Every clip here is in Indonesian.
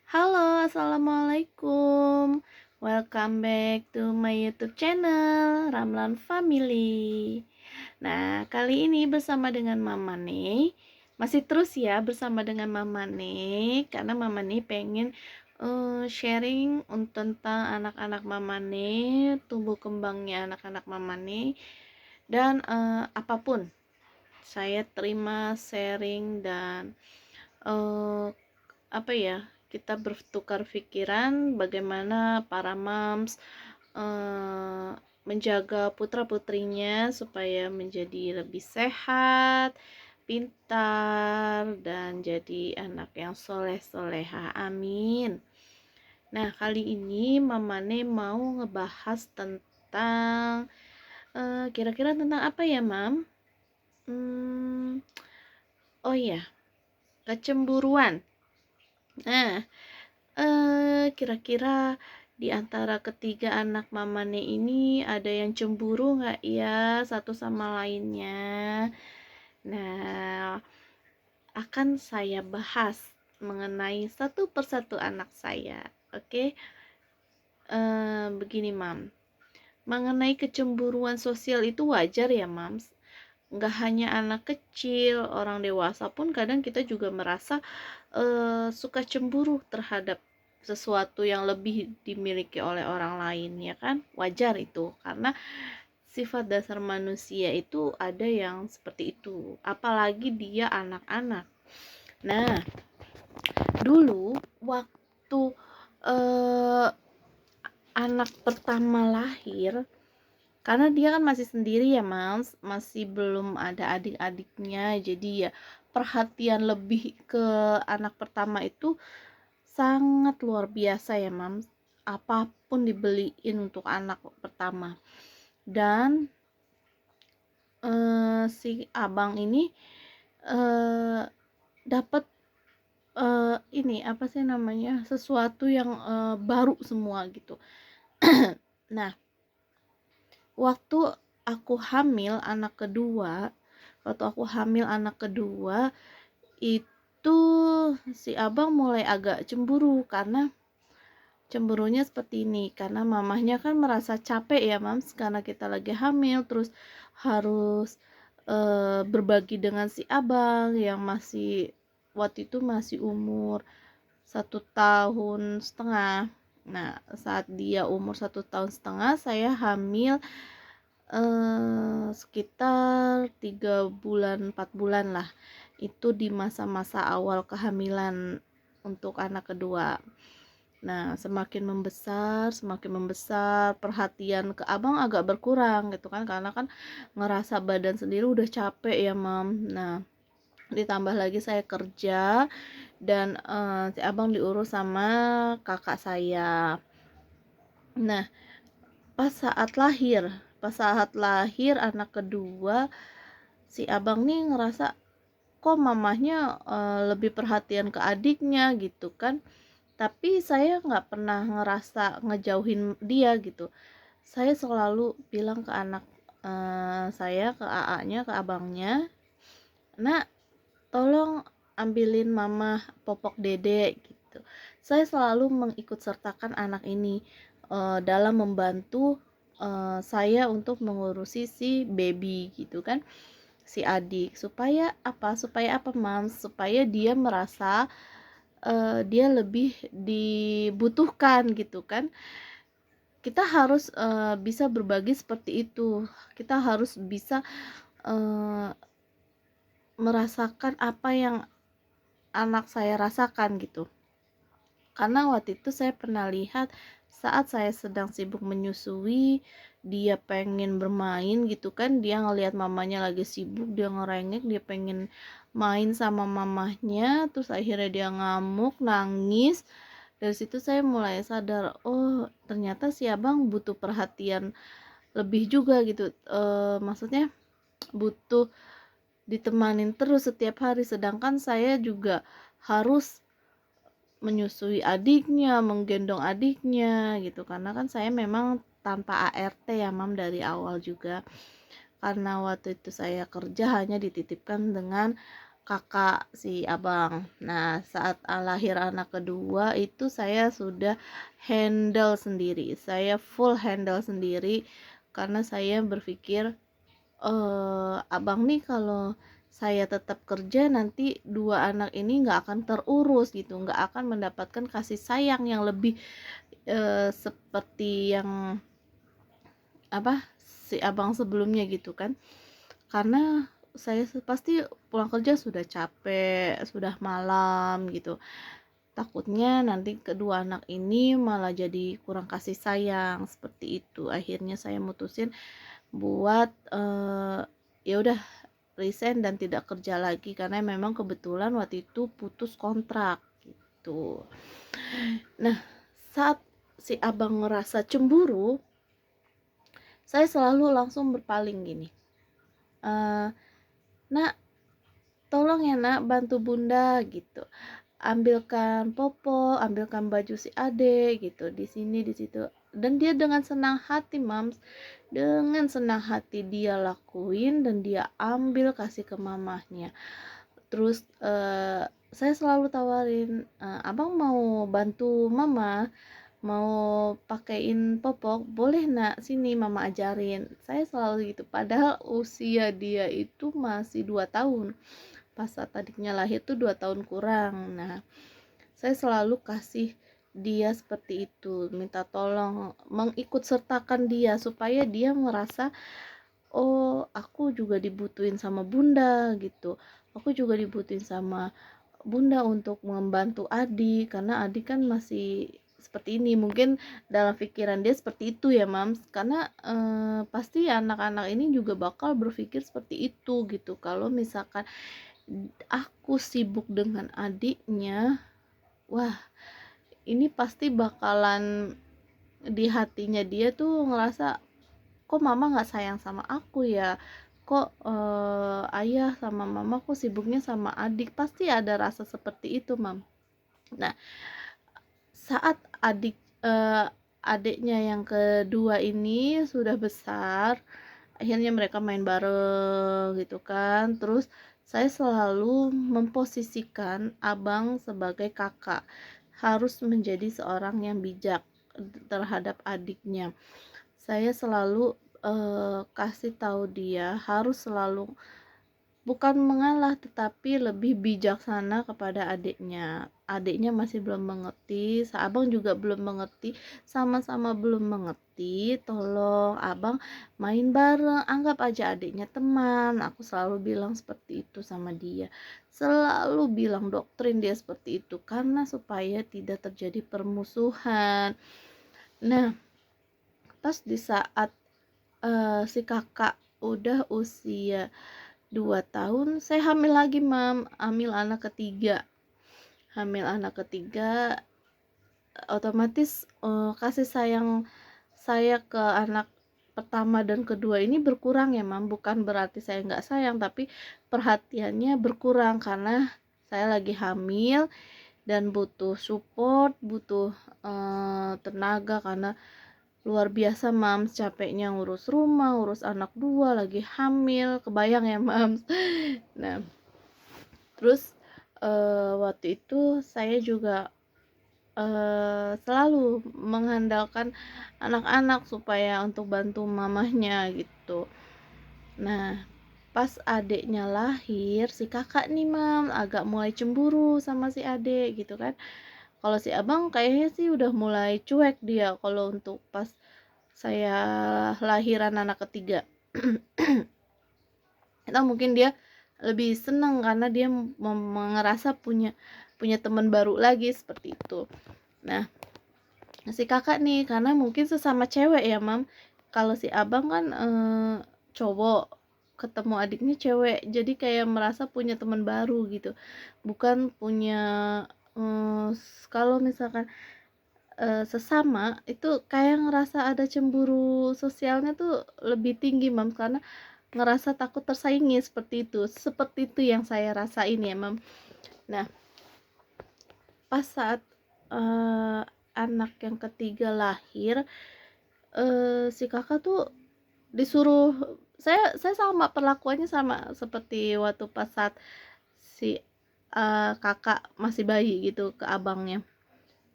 Halo, assalamualaikum. Welcome back to my YouTube channel Ramlan Family. Nah, kali ini bersama dengan Mama nih, masih terus ya bersama dengan Mama nih, karena Mama nih pengen sharing tentang anak-anak Mama nih, tumbuh kembangnya anak-anak Mama nih, dan apapun saya terima sharing dan eh, apa ya, kita bertukar pikiran bagaimana para moms eh, menjaga putra-putrinya supaya menjadi lebih sehat, pintar, dan jadi anak yang soleh-soleha. Amin. Nah, kali ini Mama Ne mau ngebahas tentang kira-kira tentang apa ya, Mam? Hmm, oh ya, kecemburuan. Nah, kira-kira di antara ketiga anak Mamane ini ada yang cemburu nggak ya satu sama lainnya? Nah, akan saya bahas mengenai satu persatu anak saya. Oke, begini, Mam. Mengenai kecemburuan sosial itu wajar ya, Mams. Nggak hanya anak kecil, orang dewasa pun kadang kita juga merasa suka cemburu terhadap sesuatu yang lebih dimiliki oleh orang lain, ya kan? Wajar itu, karena sifat dasar manusia itu ada yang seperti itu, apalagi dia anak-anak. Nah, dulu waktu eh, anak pertama lahir, karena dia kan masih sendiri ya, Mams, masih belum ada adik-adiknya, jadi ya perhatian lebih ke anak pertama itu sangat luar biasa ya, Mams. Apapun dibeliin untuk anak pertama. Dan si abang ini dapat ini apa sih namanya, sesuatu yang baru semua gitu. Nah, waktu aku hamil anak kedua, itu si abang mulai agak cemburu, karena cemburunya seperti ini, karena mamahnya kan merasa capek ya, Mams, karena kita lagi hamil terus harus berbagi dengan si abang yang masih waktu itu masih umur 1,5 tahun. Nah, saat dia umur 1,5 tahun saya hamil sekitar 3 bulan 4 bulan lah, itu di masa-masa awal kehamilan untuk anak kedua. Nah, semakin membesar, perhatian ke abang agak berkurang gitu kan, karena kan ngerasa badan sendiri udah capek ya, Mam. Nah, ditambah lagi saya kerja, dan si abang diurus sama kakak saya. Nah, pas saat lahir anak kedua, si abang nih ngerasa kok mamahnya lebih perhatian ke adiknya gitu kan, tapi saya nggak pernah ngerasa ngejauhin dia gitu. Saya selalu bilang ke anak saya, ke AA-nya, ke abangnya, "Nak, tolong ambilin mama popok dede," gitu. Saya selalu mengikut sertakan anak ini dalam membantu saya untuk mengurusi si baby gitu kan, si adik, supaya apa, Mams, supaya dia merasa dia lebih dibutuhkan gitu kan. Kita harus bisa berbagi seperti itu, kita harus bisa uh, merasakan apa yang anak saya rasakan gitu. Karena waktu itu saya pernah lihat saat saya sedang sibuk menyusui, dia pengen bermain gitu kan, dia ngelihat mamanya lagi sibuk, dia ngerengek, dia pengen main sama mamahnya, terus akhirnya dia ngamuk, nangis. Dari situ saya mulai sadar, oh ternyata si abang butuh perhatian lebih juga gitu, maksudnya butuh ditemanin terus setiap hari, sedangkan saya juga harus menyusui adiknya, menggendong adiknya gitu, karena kan saya memang tanpa ART ya, Mam, dari awal juga, karena waktu itu saya kerja hanya dititipkan dengan kakak si abang. Nah, saat lahir anak kedua itu saya sudah handle sendiri. Saya full handle sendiri karena saya berpikir abang nih kalau saya tetap kerja nanti dua anak ini nggak akan terurus gitu, nggak akan mendapatkan kasih sayang yang lebih seperti yang apa si abang sebelumnya gitu kan. Karena saya pasti pulang kerja sudah capek, sudah malam gitu. Takutnya nanti kedua anak ini malah jadi kurang kasih sayang seperti itu. Akhirnya saya mutusin buat ya udah resign dan tidak kerja lagi karena memang kebetulan waktu itu putus kontrak gitu. Nah, saat si abang ngerasa cemburu, saya selalu langsung berpaling gini. Nak, tolong ya nak, bantu bunda gitu. Ambilkan popok, ambilkan baju si ade gitu, di sini di situ. Dan dia dengan senang hati, mams, dengan senang hati dia lakuin dan dia ambil kasih ke mamahnya. Terus saya selalu tawarin, abang mau bantu mama, mau pakein popok, boleh nak, sini mama ajarin. Saya selalu gitu, padahal usia dia itu masih 2 tahun. Pas saat adiknya lahir tuh 2 tahun kurang. Nah, saya selalu kasih dia seperti itu, minta tolong mengikut sertakan dia supaya dia merasa oh aku juga dibutuhin sama bunda gitu, aku juga dibutuhin sama bunda untuk membantu adik karena adik kan masih seperti ini. Mungkin dalam pikiran dia seperti itu ya mams, karena pasti anak-anak ini juga bakal berpikir seperti itu gitu. Kalau misalkan aku sibuk dengan adiknya, wah ini pasti bakalan di hatinya dia tuh ngerasa kok mama nggak sayang sama aku ya, kok ayah sama mama kok sibuknya sama adik, pasti ada rasa seperti itu mam. Nah, saat adiknya yang kedua ini sudah besar, akhirnya mereka main bareng gitu kan. Terus saya selalu memposisikan abang sebagai kakak, harus menjadi seorang yang bijak terhadap adiknya. Saya selalu kasih tahu dia harus selalu bukan mengalah tetapi lebih bijaksana kepada adiknya. Adiknya masih belum mengerti, abang juga belum mengerti, sama-sama belum mengerti. Tolong abang main bareng, anggap aja adiknya teman. Aku selalu bilang seperti itu sama dia, selalu bilang doktrin dia seperti itu karena supaya tidak terjadi permusuhan. Nah, pas di saat si kakak udah usia 2 tahun, saya hamil lagi mam, hamil anak ketiga. Otomatis kasih sayang saya ke anak pertama dan kedua ini berkurang ya mam. Bukan berarti saya nggak sayang, tapi perhatiannya berkurang karena saya lagi hamil dan butuh support, butuh tenaga karena luar biasa mams, capeknya ngurus rumah, ngurus anak dua, lagi hamil, kebayang ya mams. Nah, terus waktu itu saya juga selalu mengandalkan anak-anak supaya untuk bantu mamahnya gitu. Nah, pas adiknya lahir, si kakak nih mam agak mulai cemburu sama si adik gitu kan. Kalau si abang kayaknya sih udah mulai cuek dia kalau untuk pas saya lahiran anak ketiga. Atau mungkin dia lebih senang karena dia ngerasa punya teman baru lagi seperti itu. Nah, si kakak nih karena mungkin sesama cewek ya mam, kalau si abang kan cowok ketemu adiknya cewek, jadi kayak merasa punya teman baru gitu, bukan punya kalau misalkan sesama itu kayak ngerasa ada cemburu sosialnya tuh lebih tinggi mam, karena ngerasa takut tersaingi seperti itu yang saya rasain ya mam. Nah, pas saat anak yang ketiga lahir, si kakak tuh disuruh, saya sama perlakuannya sama seperti waktu pas saat si kakak masih bayi gitu ke abangnya,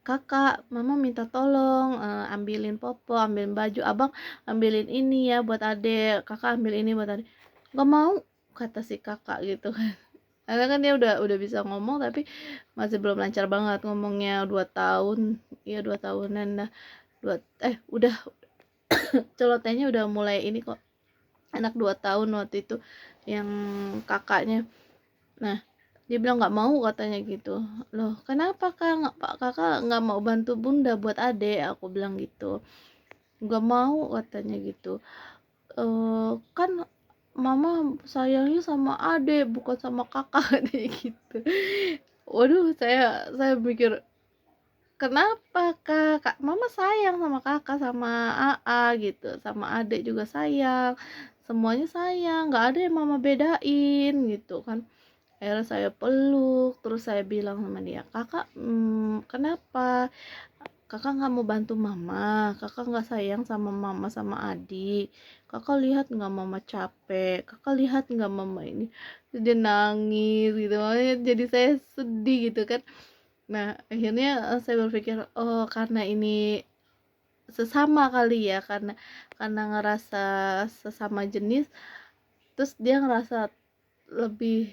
"Kakak, mama minta tolong ambilin popo, ambilin baju, abang ambilin ini ya buat adek, kakak ambil ini buat adek." "Gak mau," kata si kakak gitu kan. Karena kan dia udah bisa ngomong, tapi masih belum lancar banget ngomongnya, 2 tahun, ya 2 tahunan dah. Udah celotehnya udah mulai ini kok, anak 2 tahun waktu itu yang kakaknya. Nah, dia bilang nggak mau katanya gitu. "Loh, kenapa Kak? Kakak nggak mau bantu bunda buat adek?" Aku bilang gitu. "Nggak mau," katanya gitu. Kan mama sayangnya sama adek bukan sama kakak," katanya gitu. Waduh, saya mikir, "Kenapa Kak? Mama sayang sama kakak, sama Aa gitu, sama adek juga sayang, semuanya sayang, nggak ada yang mama bedain," gitu kan. Akhirnya saya peluk, terus saya bilang sama dia, "Kakak, kenapa? Kakak nggak mau bantu mama? Kakak nggak sayang sama mama sama adik? Kakak lihat nggak mama capek? Kakak lihat nggak mama ini?" Terus dia nangis gitu, makanya jadi saya sedih gitu kan. Nah, akhirnya saya berpikir, oh karena ini sesama kali ya, karena ngerasa sesama jenis, terus dia ngerasa lebih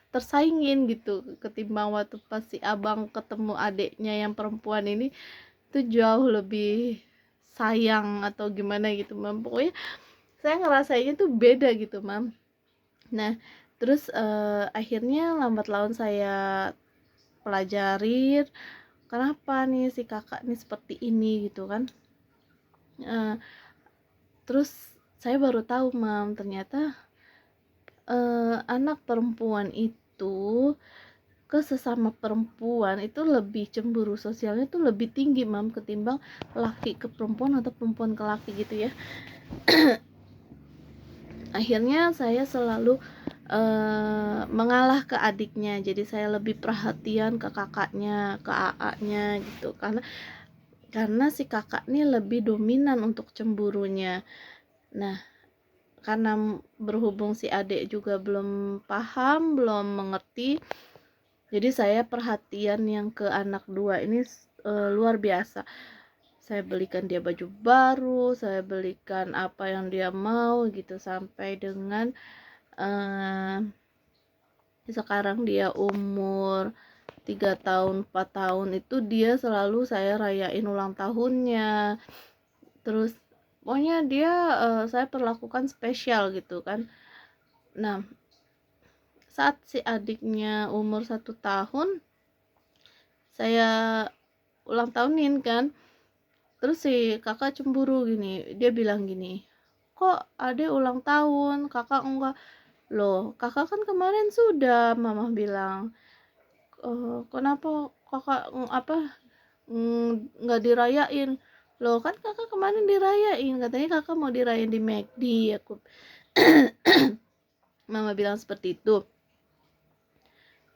tersaingin gitu ketimbang waktu pas si abang ketemu adiknya yang perempuan ini, itu jauh lebih sayang atau gimana gitu mam, pokoknya saya ngerasainnya tuh beda gitu mam. Nah, terus akhirnya lambat laun saya pelajarin kenapa nih si kakak nih seperti ini gitu kan. Eh, Terus saya baru tahu mam, ternyata anak perempuan itu ke sesama perempuan itu lebih cemburu sosialnya tuh lebih tinggi mam ketimbang laki ke perempuan atau perempuan ke laki gitu ya. Akhirnya saya selalu mengalah ke adiknya, jadi saya lebih perhatian ke kakaknya, ke AA-nya gitu, karena si kakak nih lebih dominan untuk cemburunya. Nah, karena berhubung si adik juga belum paham, belum mengerti, jadi saya perhatian yang ke anak dua ini luar biasa. Saya belikan dia baju baru, saya belikan apa yang dia mau gitu, sampai dengan sekarang dia umur 3 tahun 4 tahun itu dia selalu saya rayain ulang tahunnya. Terus pokoknya dia saya perlakukan spesial gitu kan. Nah, saat si adiknya umur 1 tahun saya ulang tahunin kan, terus si kakak cemburu gini, dia bilang gini, "Kok adek ulang tahun kakak enggak?" "Loh, kakak kan kemarin sudah," mama bilang. Kenapa kakak nggak dirayain?" "Loh, kan kakak kemarin dirayain, katanya kakak mau dirayain di McD," aku mama bilang seperti itu.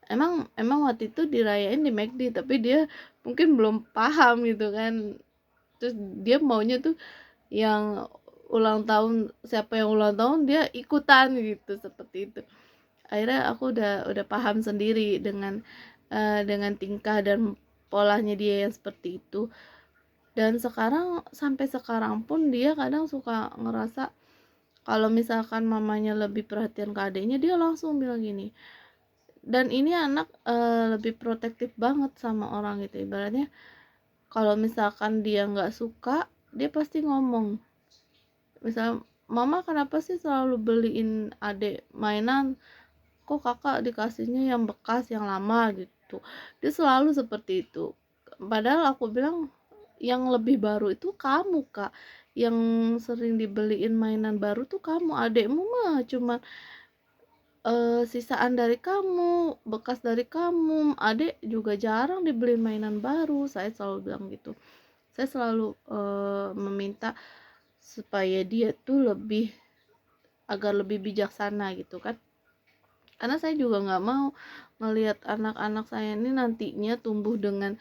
Emang waktu itu dirayain di McD, tapi dia mungkin belum paham gitu kan. Terus dia maunya tuh yang ulang tahun, siapa yang ulang tahun dia ikutan gitu, seperti itu. Akhirnya aku udah paham sendiri dengan tingkah dan polanya dia yang seperti itu. Dan sampai sekarang pun dia kadang suka ngerasa kalau misalkan mamanya lebih perhatian ke adiknya, dia langsung bilang gini. Dan ini anak lebih protektif banget sama orang gitu, ibaratnya kalau misalkan dia nggak suka, dia pasti ngomong, misal, "Mama kenapa sih selalu beliin adek mainan, kok kakak dikasihnya yang bekas yang lama," gitu. Dia selalu seperti itu, padahal aku bilang yang lebih baru itu kamu Kak, yang sering dibeliin mainan baru tuh kamu, adekmu mah cuma sisaan dari kamu, bekas dari kamu, adek juga jarang dibeliin mainan baru. Saya selalu bilang gitu. Saya selalu meminta supaya dia tuh agar lebih bijaksana gitu kan. Karena saya juga nggak mau ngelihat anak-anak saya ini nantinya tumbuh dengan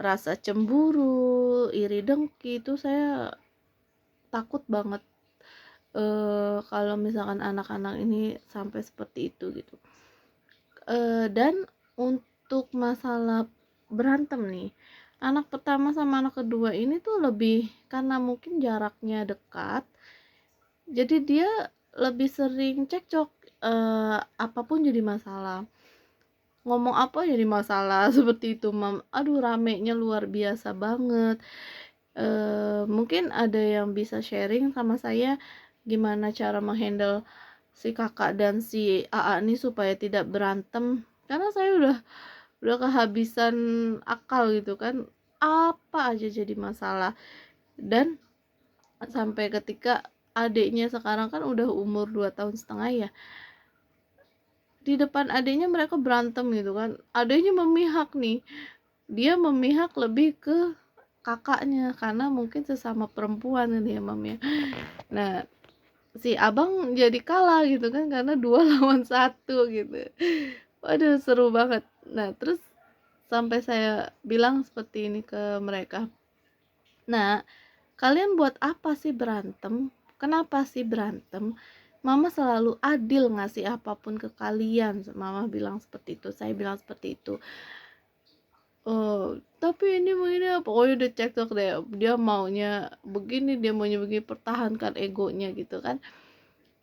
rasa cemburu, iri dengki, itu saya takut banget kalau misalkan anak-anak ini sampai seperti itu gitu. Dan untuk masalah berantem nih, anak pertama sama anak kedua ini tuh lebih, karena mungkin jaraknya dekat, jadi dia lebih sering cekcok, apapun jadi masalah, ngomong apa jadi masalah seperti itu, aduh ramenya luar biasa banget. Mungkin ada yang bisa sharing sama saya gimana cara menghandle si kakak dan si AA nih supaya tidak berantem, karena saya udah kehabisan akal gitu kan, apa aja jadi masalah. Dan sampai ketika adiknya sekarang kan udah umur 2 tahun setengah ya, di depan adiknya mereka berantem gitu kan, adiknya memihak nih, dia memihak lebih ke kakaknya karena mungkin sesama perempuan ini ya mam ya. Nah, si abang jadi kalah gitu kan karena 2 lawan 1 gitu. Waduh, seru banget. Nah, terus sampai saya bilang seperti ini ke mereka. Nah, kalian buat apa sih berantem? Kenapa sih berantem? Mama selalu adil ngasih apapun ke kalian. Mama bilang seperti itu, saya bilang seperti itu. Tapi ini begini, pokoknya udah cekcok deh. Dia maunya begini, dia maunya begini, pertahankan egonya gitu kan.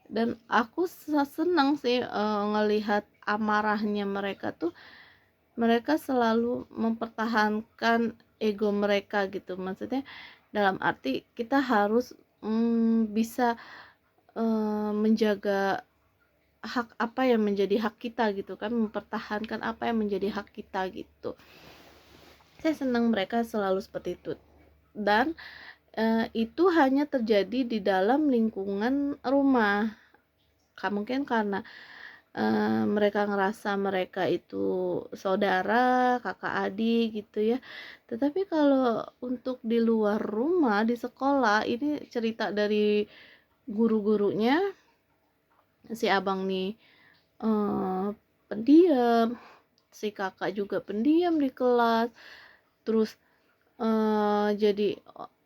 Dan aku senang sih ngelihat amarahnya mereka tuh, mereka selalu mempertahankan ego mereka gitu, maksudnya dalam arti kita harus bisa menjaga hak apa yang menjadi hak kita gitu kan, mempertahankan apa yang menjadi hak kita gitu. Saya senang mereka selalu seperti itu. Dan itu hanya terjadi di dalam lingkungan rumah. Mungkin karena mereka ngerasa mereka itu saudara, kakak adik gitu ya. Tetapi kalau untuk di luar rumah, di sekolah, ini cerita dari guru-gurunya, si abang nih pendiam, si kakak juga pendiam di kelas, terus jadi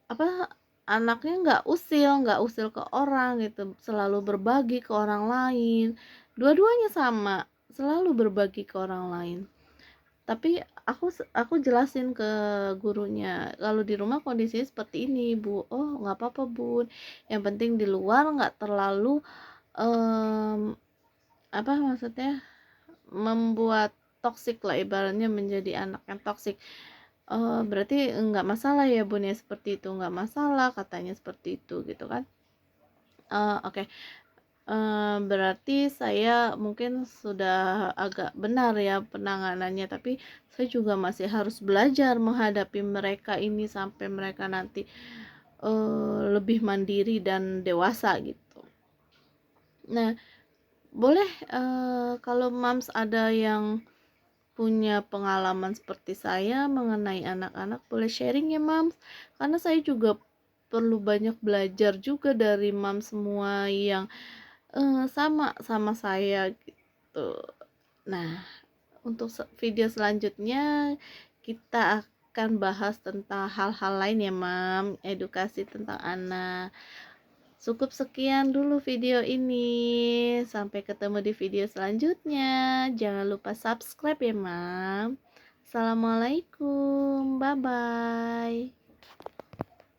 apa, anaknya nggak usil ke orang gitu, selalu berbagi ke orang lain, dua-duanya sama, selalu berbagi ke orang lain. Tapi aku jelasin ke gurunya, kalau di rumah kondisinya seperti ini bu, oh nggak apa-apa bun, yang penting di luar nggak terlalu apa maksudnya, membuat toksik lah, ibaratnya menjadi anak yang toksik. Berarti nggak masalah ya bun ya, seperti itu nggak masalah katanya, seperti itu gitu kan. Oke. Berarti saya mungkin sudah agak benar ya penanganannya, tapi saya juga masih harus belajar menghadapi mereka ini sampai mereka nanti lebih mandiri dan dewasa gitu. Nah, boleh kalau Mams ada yang punya pengalaman seperti saya mengenai anak-anak, boleh sharing ya Mams, karena saya juga perlu banyak belajar juga dari Mams semua yang sama saya gitu. Nah, untuk video selanjutnya kita akan bahas tentang hal-hal lain ya Mam, edukasi tentang anak. Cukup sekian dulu video ini, sampai ketemu di video selanjutnya. Jangan lupa subscribe ya Mam. Assalamualaikum, bye bye.